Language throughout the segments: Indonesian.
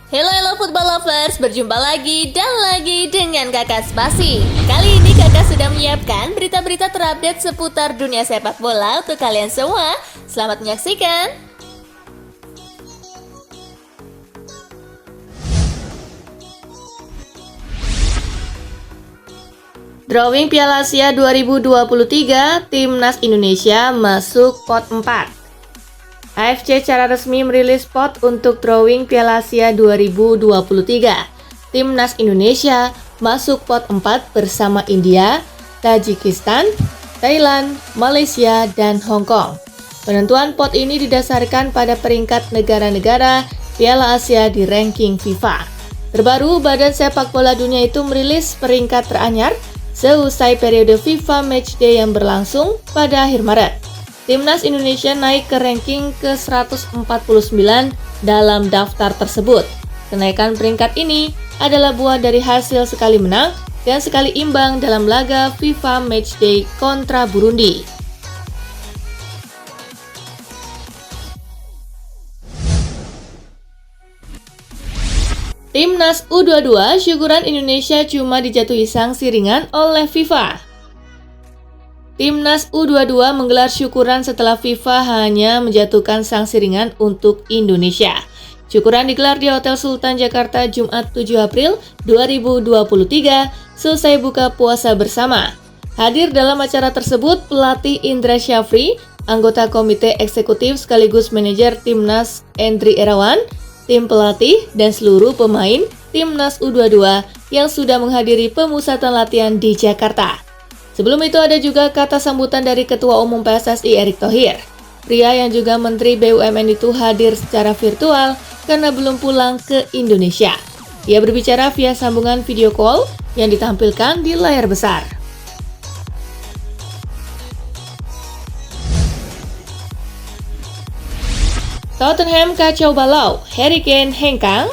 Hello football lovers, berjumpa lagi dan lagi dengan Kakak Spasi. Kali ini Kakak sudah menyiapkan berita-berita terupdate seputar dunia sepak bola untuk kalian semua. Selamat menyaksikan. Drawing Piala Asia 2023, Timnas Indonesia masuk pot 4. AFC secara resmi merilis pot untuk drawing Piala Asia 2023. Timnas Indonesia masuk pot 4 bersama India, Tajikistan, Thailand, Malaysia, dan Hong Kong. Penentuan pot ini didasarkan pada peringkat negara-negara Piala Asia di ranking FIFA. Terbaru, Badan Sepak Bola Dunia itu merilis peringkat teranyar seusai periode FIFA Matchday yang berlangsung pada akhir Maret. Timnas Indonesia naik ke ranking ke-149 dalam daftar tersebut. Kenaikan peringkat ini adalah buah dari hasil sekali menang dan sekali imbang dalam laga FIFA Matchday kontra Burundi. Timnas U22 syukuran Indonesia cuma dijatuhi sanksi ringan oleh FIFA. Timnas U22 menggelar syukuran setelah FIFA hanya menjatuhkan sanksi ringan untuk Indonesia. Syukuran digelar di Hotel Sultan Jakarta Jumat 7 April 2023 selesai buka puasa bersama. Hadir dalam acara tersebut pelatih Indra Syafri, anggota komite eksekutif sekaligus manajer Timnas Endri Irawan, tim pelatih, dan seluruh pemain Timnas U22 yang sudah menghadiri pemusatan latihan di Jakarta. Sebelum itu ada juga kata sambutan dari Ketua Umum PSSI Erick Thohir. Pria yang juga Menteri BUMN itu hadir secara virtual karena belum pulang ke Indonesia. Ia berbicara via sambungan video call yang ditampilkan di layar besar. Tottenham kacau balau, Harry Kane hengkang.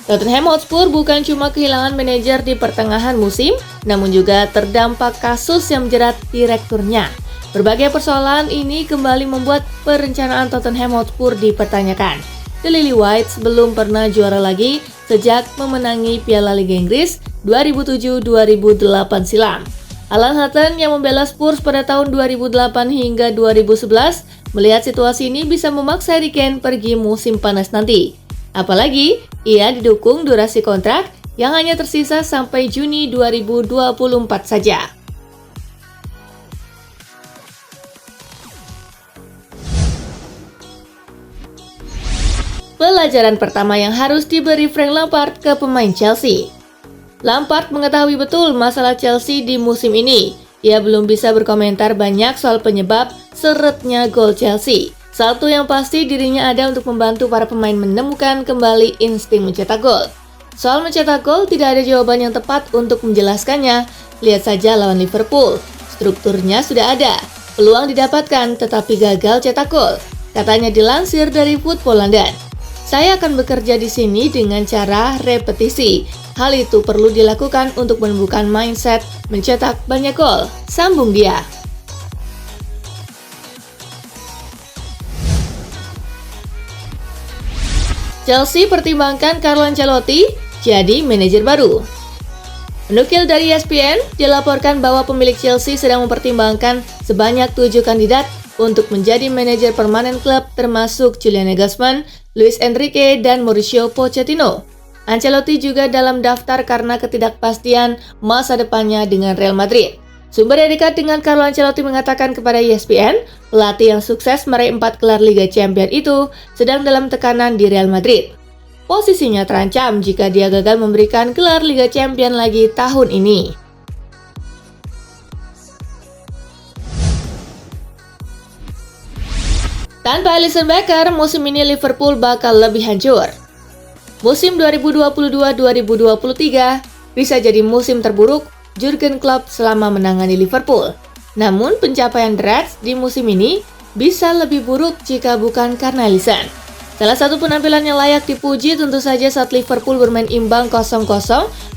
Tottenham Hotspur bukan cuma kehilangan manajer di pertengahan musim, namun juga terdampak kasus yang menjerat direkturnya. Berbagai persoalan ini kembali membuat perencanaan Tottenham Hotspur dipertanyakan. The Lily Whites belum pernah juara lagi sejak memenangi Piala Liga Inggris 2007-2008 silam. Alan Hutton yang membela Spurs pada tahun 2008 hingga 2011 melihat situasi ini bisa memaksa Harry Kane pergi musim panas nanti. Apalagi, ia didukung durasi kontrak yang hanya tersisa sampai Juni 2024 saja. Pelajaran pertama yang harus diberi Frank Lampard ke pemain Chelsea. Lampard mengetahui betul masalah Chelsea di musim ini. Ia belum bisa berkomentar banyak soal penyebab seretnya gol Chelsea. Satu yang pasti dirinya ada untuk membantu para pemain menemukan kembali insting mencetak gol. Soal mencetak gol tidak ada jawaban yang tepat untuk menjelaskannya. Lihat saja lawan Liverpool. Strukturnya sudah ada, peluang didapatkan tetapi gagal cetak gol. Katanya dilansir dari Football London. Saya akan bekerja di sini dengan cara repetisi. Hal itu perlu dilakukan untuk menumbuhkan mindset mencetak banyak gol, sambung dia. Chelsea pertimbangkan Carlo Ancelotti jadi manajer baru. Menukil dari ESPN, dilaporkan bahwa pemilik Chelsea sedang mempertimbangkan sebanyak 7 kandidat untuk menjadi manajer permanen klub termasuk Julian Nagelsmann, Luis Enrique, dan Mauricio Pochettino. Ancelotti juga dalam daftar karena ketidakpastian masa depannya dengan Real Madrid. Sumber yang dekat dengan Carlo Ancelotti mengatakan kepada ESPN, pelatih yang sukses meraih 4 gelar Liga Champions itu sedang dalam tekanan di Real Madrid. Posisinya terancam jika dia gagal memberikan gelar Liga Champions lagi tahun ini. Tanpa Alisson Becker, musim ini Liverpool bakal lebih hancur. Musim 2022-2023 bisa jadi musim terburuk Jurgen Klopp selama menangani Liverpool. Namun pencapaian The Reds di musim ini bisa lebih buruk jika bukan karena Alisson. Salah satu penampilan yang layak dipuji tentu saja saat Liverpool bermain imbang 0-0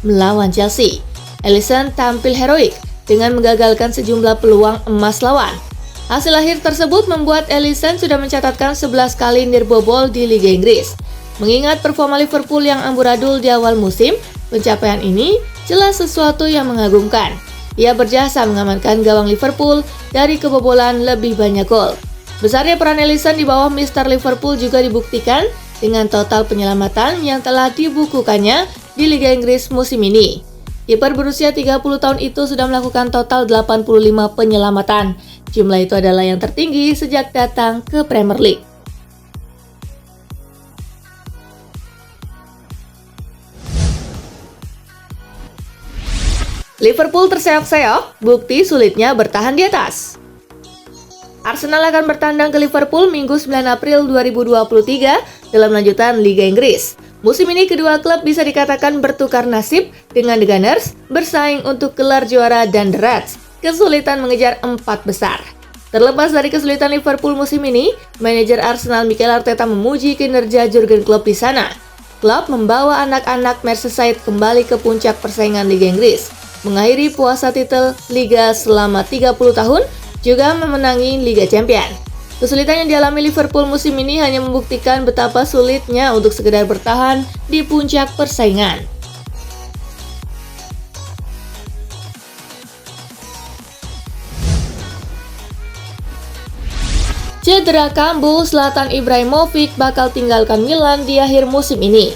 melawan Chelsea. Alisson tampil heroik dengan menggagalkan sejumlah peluang emas lawan. Hasil akhir tersebut membuat Alisson sudah mencatatkan 11 kali nirbobol di Liga Inggris. Mengingat performa Liverpool yang amburadul di awal musim, pencapaian ini jelas sesuatu yang mengagumkan. Ia berjasa mengamankan gawang Liverpool dari kebobolan lebih banyak gol. Besarnya peran Alisson di bawah Mister Liverpool juga dibuktikan dengan total penyelamatan yang telah dibukukannya di Liga Inggris musim ini. Kiper berusia 30 tahun itu sudah melakukan total 85 penyelamatan. Jumlah itu adalah yang tertinggi sejak datang ke Premier League. Liverpool terseok-seok, bukti sulitnya bertahan di atas. Arsenal akan bertandang ke Liverpool Minggu 9 April 2023 dalam lanjutan Liga Inggris. Musim ini kedua klub bisa dikatakan bertukar nasib dengan The Gunners bersaing untuk gelar juara dan The Reds kesulitan mengejar 4 besar. Terlepas dari kesulitan Liverpool musim ini, manajer Arsenal Mikel Arteta memuji kinerja Jurgen Klopp di sana. Klopp membawa anak-anak Merseyside kembali ke puncak persaingan Liga Inggris, mengakhiri puasa titel Liga selama 30 tahun, juga memenangi Liga Champion. Kesulitan yang dialami Liverpool musim ini hanya membuktikan betapa sulitnya untuk sekedar bertahan di puncak persaingan. Cedera kambuh, Zlatan Ibrahimovic bakal tinggalkan Milan di akhir musim ini.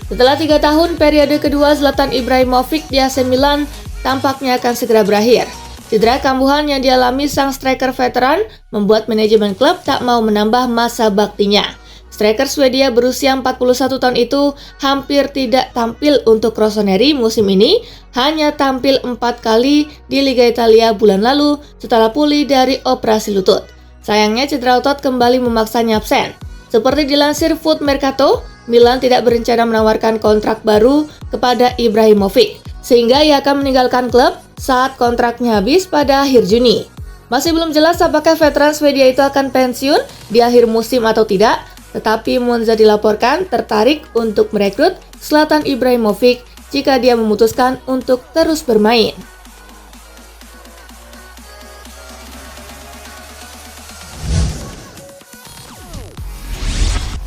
Setelah 3 tahun periode kedua Zlatan Ibrahimovic di AC Milan tampaknya akan segera berakhir. Cedera kambuhan yang dialami sang striker veteran membuat manajemen klub tak mau menambah masa baktinya. Striker Swedia berusia 41 tahun itu hampir tidak tampil untuk Rossoneri musim ini, hanya tampil 4 kali di Liga Italia bulan lalu setelah pulih dari operasi lutut. Sayangnya cedera otot kembali memaksanya absen. Seperti dilansir Foot Mercato, Milan tidak berencana menawarkan kontrak baru kepada Ibrahimovic, sehingga ia akan meninggalkan klub saat kontraknya habis pada akhir Juni. Masih belum jelas apakah veteran Swedia itu akan pensiun di akhir musim atau tidak, tetapi Monza dilaporkan tertarik untuk merekrut Zlatan Ibrahimovic jika dia memutuskan untuk terus bermain.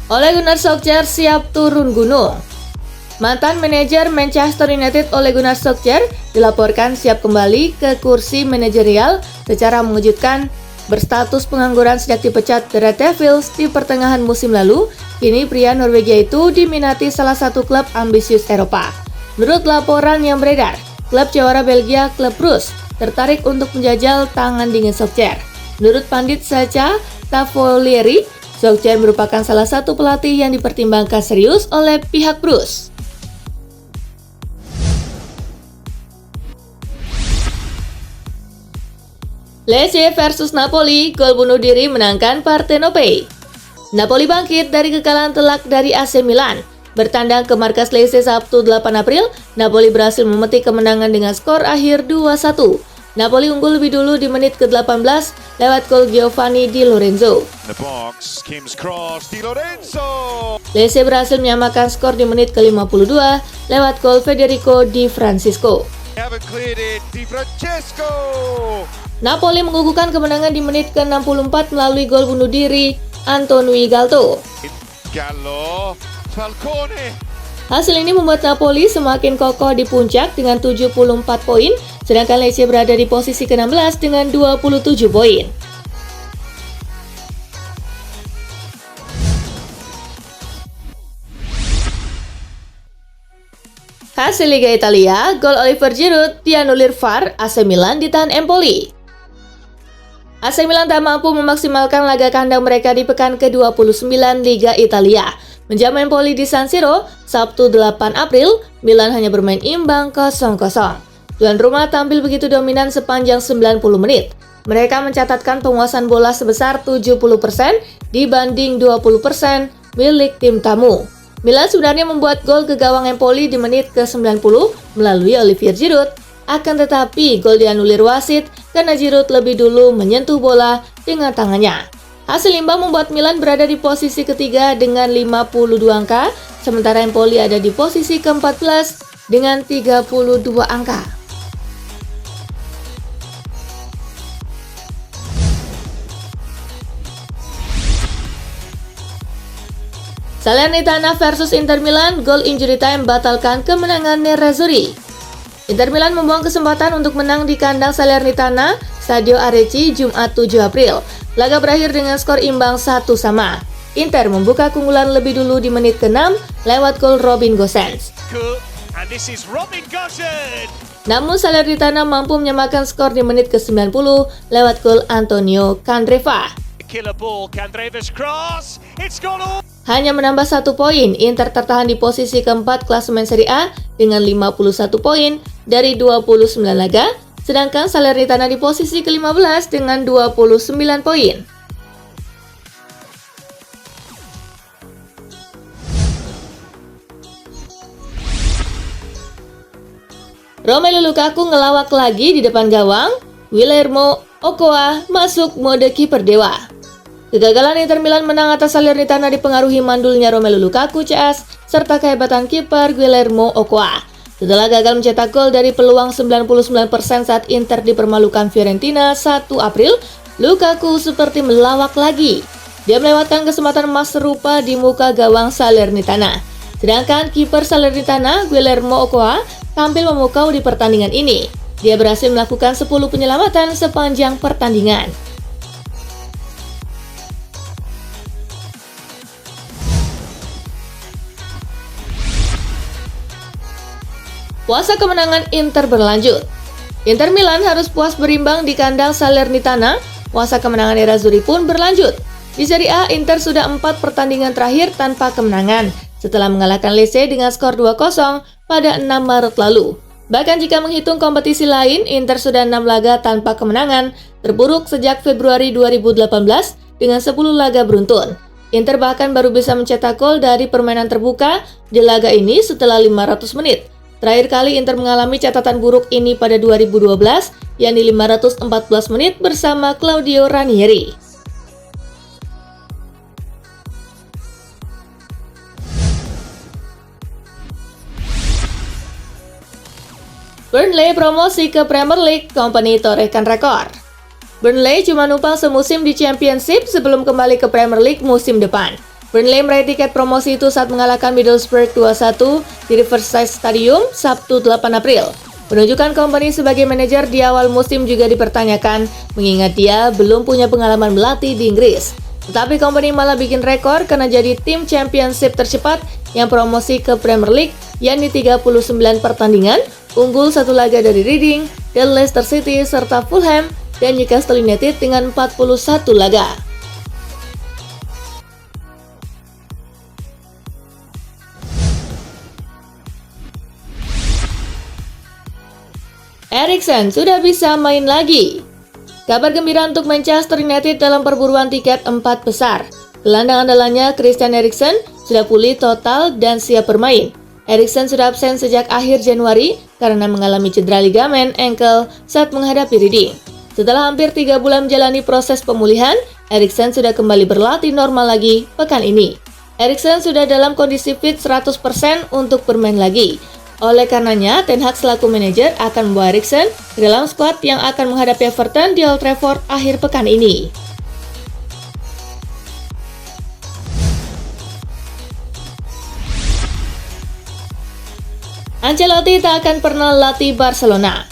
Ole Gunnar Solskjaer siap turun gunung. Mantan manajer Manchester United Ole Gunnar Solskjaer dilaporkan siap kembali ke kursi manajerial secara mengejutkan. Berstatus pengangguran sejak dipecat The Red Devils di pertengahan musim lalu, kini pria Norwegia itu diminati salah satu klub ambisius Eropa. Menurut laporan yang beredar, klub jawara Belgia klub Brugge tertarik untuk menjajal tangan dingin Solskjaer. Menurut pandit Sacha Tavolieri, Solskjaer merupakan salah satu pelatih yang dipertimbangkan serius oleh pihak Brugge. Lecce versus Napoli, gol bunuh diri menangkan Partenope. Napoli bangkit dari kekalahan telak dari AC Milan. Bertandang ke markas Lecce Sabtu 8 April, Napoli berhasil memetik kemenangan dengan skor akhir 2-1. Napoli unggul lebih dulu di menit ke-18 lewat gol Giovanni Di Lorenzo. Lecce berhasil menyamakan skor di menit ke-52 lewat gol Federico Di Francesco. Napoli mengukuhkan kemenangan di menit ke-64 melalui gol bunuh diri Antonio Galto. Hasil ini membuat Napoli semakin kokoh di puncak dengan 74 poin, sedangkan Lecce berada di posisi ke-16 dengan 27 poin. Hasil Liga Italia, gol Oliver Giroud dianulir VAR, AC Milan ditahan Empoli. AC Milan tak mampu memaksimalkan laga kandang mereka di pekan ke-29 Liga Italia. Menjamu Empoli di San Siro, Sabtu 8 April, Milan hanya bermain imbang 0-0. Tuan rumah tampil begitu dominan sepanjang 90 menit. Mereka mencatatkan penguasaan bola sebesar 70% dibanding 20% milik tim tamu. Milan sebenarnya membuat gol ke gawang Empoli di menit ke-90 melalui Olivier Giroud. Akan tetapi gol dianulir wasit karena Giroud lebih dulu menyentuh bola dengan tangannya. Hasil imbang membuat Milan berada di posisi ketiga dengan 52 angka, sementara Empoli ada di posisi ke-14 dengan 32 angka. Salernitana versus Inter Milan, gol injury time batalkan kemenangan Nerazzurri. Inter Milan membuang kesempatan untuk menang di kandang Salernitana, Stadio Arechi, Jumat 7 April. Laga berakhir dengan skor imbang 1-1. Inter membuka keunggulan lebih dulu di menit ke-6 lewat gol Robin Gosens. Namun Salernitana mampu menyamakan skor di menit ke-90 lewat gol Antonio Candreva. Hanya menambah 1 poin, Inter tertahan di posisi keempat klasemen Serie A dengan 51 poin dari 29 laga, sedangkan Salernitana di posisi ke-15 dengan 29 poin. Romelu Lukaku ngelawak lagi di depan gawang, Guillermo Ochoa masuk mode kiper dewa. Kegagalan Inter Milan menang atas Salernitana dipengaruhi mandulnya Romelu Lukaku CS serta kehebatan kiper Guillermo Ochoa. Setelah gagal mencetak gol dari peluang 99% saat Inter dipermalukan Fiorentina 1 April, Lukaku seperti melawak lagi. Dia melewatkan kesempatan emas serupa di muka gawang Salernitana. Sedangkan kiper Salernitana, Guillermo Ochoa, tampil memukau di pertandingan ini. Dia berhasil melakukan 10 penyelamatan sepanjang pertandingan. Puasa kemenangan Inter berlanjut. Inter Milan harus puas berimbang di kandang Salernitana. Puasa kemenangan Nerazzurri pun berlanjut. Di Serie A, Inter sudah 4 pertandingan terakhir tanpa kemenangan setelah mengalahkan Lecce dengan skor 2-0 pada 6 Maret lalu. Bahkan jika menghitung kompetisi lain, Inter sudah 6 laga tanpa kemenangan, terburuk sejak Februari 2018 dengan 10 laga beruntun. Inter bahkan baru bisa mencetak gol dari permainan terbuka di laga ini setelah 500 menit. Terakhir kali Inter mengalami catatan buruk ini pada 2012, yakni 514 menit bersama Claudio Ranieri. Burnley promosi ke Premier League, Kompany torehkan rekor. Burnley cuma numpang semusim di Championship sebelum kembali ke Premier League musim depan. Burnley meraih tiket promosi itu saat mengalahkan Middlesbrough 2-1 di Riverside Stadium Sabtu 8 April. Penunjukan Kompany sebagai manajer di awal musim juga dipertanyakan, mengingat dia belum punya pengalaman melatih di Inggris. Tetapi Kompany malah bikin rekor karena jadi tim Championship tercepat yang promosi ke Premier League, yakni 39 pertandingan, unggul 1 laga dari Reading, dan Leicester City serta Fulham dan Newcastle United dengan 41 laga. Eriksen sudah bisa main lagi. Kabar gembira untuk Manchester United dalam perburuan tiket 4 besar. Gelandang andalannya Christian Eriksen sudah pulih total dan siap bermain. Eriksen sudah absen sejak akhir Januari karena mengalami cedera ligamen ankle saat menghadapi Reading. Setelah hampir 3 bulan menjalani proses pemulihan, Eriksen sudah kembali berlatih normal lagi pekan ini. Eriksen sudah dalam kondisi fit 100% untuk bermain lagi. Oleh karenanya, Ten Hag selaku manajer akan membawa Eriksen ke dalam skuad yang akan menghadapi Everton di Old Trafford akhir pekan ini. Ancelotti tak akan pernah latih Barcelona.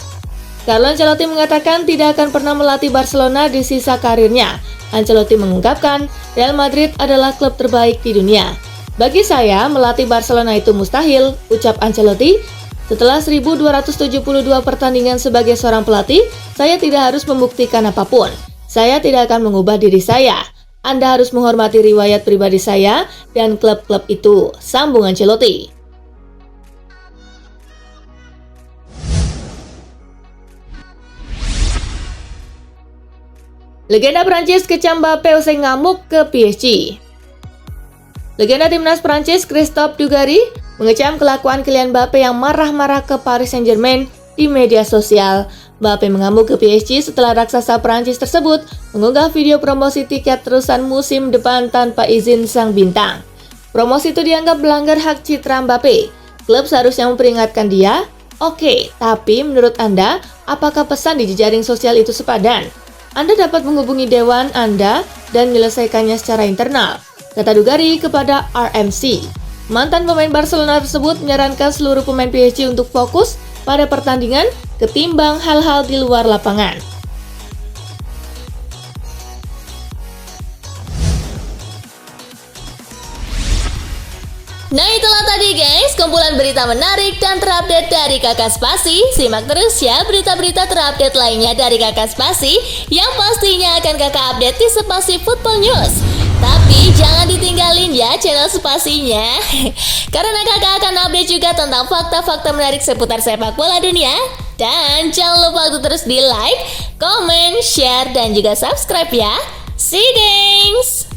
Carlo Ancelotti mengatakan tidak akan pernah melatih Barcelona di sisa karirnya. Ancelotti mengungkapkan, Real Madrid adalah klub terbaik di dunia. Bagi saya, melatih Barcelona itu mustahil, ucap Ancelotti. Setelah 1272 pertandingan sebagai seorang pelatih, saya tidak harus membuktikan apapun. Saya tidak akan mengubah diri saya. Anda harus menghormati riwayat pribadi saya dan klub-klub itu, sambung Ancelotti. Legenda Prancis kecam Mbappé usai ngamuk ke PSG. Legenda timnas Prancis Christophe Dugarry mengecam kelakuan Kylian Mbappé yang marah-marah ke Paris Saint-Germain di media sosial. Mbappé mengamuk ke PSG setelah raksasa Prancis tersebut mengunggah video promosi tiket terusan musim depan tanpa izin sang bintang. Promosi itu dianggap melanggar hak citra Mbappé. Klub seharusnya memperingatkan dia. Oke, tapi menurut Anda, apakah pesan di jejaring sosial itu sepadan? Anda dapat menghubungi dewan Anda dan menyelesaikannya secara internal. kata Dugarry kepada RMC. Mantan pemain Barcelona tersebut menyarankan seluruh pemain PSG untuk fokus pada pertandingan ketimbang hal-hal di luar lapangan. Nah itulah tadi guys, kumpulan berita menarik dan terupdate dari Kakak Spasi. Simak terus ya berita-berita terupdate lainnya dari Kakak Spasi yang pastinya akan Kakak update di Spasi Football News. Tapi jangan ditinggalin ya channel Spasinya karena kakak akan update juga tentang fakta-fakta menarik seputar sepak bola dunia. Dan jangan lupa untuk terus di like, comment, share, dan juga subscribe ya. See you guys!